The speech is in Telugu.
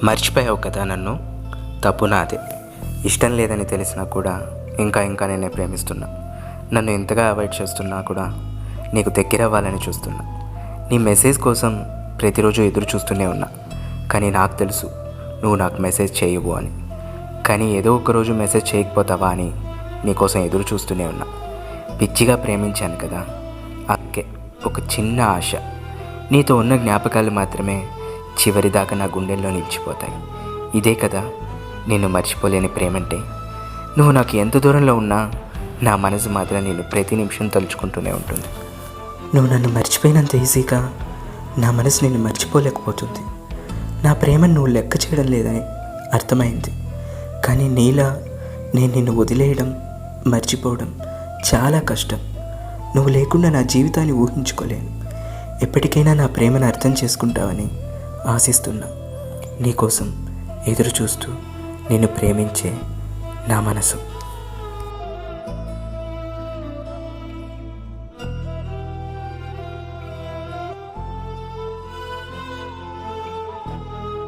మర్చిపోయావు కదా నన్ను. తప్పు నాదే. ఇష్టం లేదని తెలిసినా కూడా ఇంకా నేనే ప్రేమిస్తున్నా. నన్ను ఎంతగా అవాయిడ్ చేస్తున్నా కూడా నీకు దగ్గరవ్వాలని చూస్తున్నా. నీ మెసేజ్ కోసం ప్రతిరోజు ఎదురు చూస్తూనే ఉన్నా. కానీ నాకు తెలుసు నువ్వు నాకు మెసేజ్ చేయవు అని. కానీ ఏదో ఒకరోజు మెసేజ్ చేయకపోతావా అని నీకోసం ఎదురు చూస్తూనే ఉన్నా. పిచ్చిగా ప్రేమించాను కదా, అక్కే ఒక చిన్న ఆశ. నీతో ఉన్న జ్ఞాపకాలు మాత్రమే చివరిదాకా నా గుండెల్లో నిలిచిపోతాయి. ఇదే కదా నిన్ను మర్చిపోలేని ప్రేమంటే. నువ్వు నాకు ఎంత దూరంలో ఉన్నా నా మనసు మాత్రం నేను ప్రతి నిమిషం తలుచుకుంటూనే ఉంటుంది. నువ్వు నన్ను మర్చిపోయినంత ఈజీగా నా మనసు నిన్ను మర్చిపోలేకపోతుంది. నా ప్రేమను నువ్వు లెక్క చేయడం లేదని అర్థమైంది. కానీ నీలా నేను నిన్ను వదిలేయడం, మర్చిపోవడం చాలా కష్టం. నువ్వు లేకుండా నా జీవితాన్ని ఊహించుకోలేను. ఎప్పటికైనా నా ప్రేమను అర్థం చేసుకుంటావని ఆశిస్తున్నా. నీకోసం ఎదురు చూస్తూ నిన్ను ప్రేమించే నా మనసు.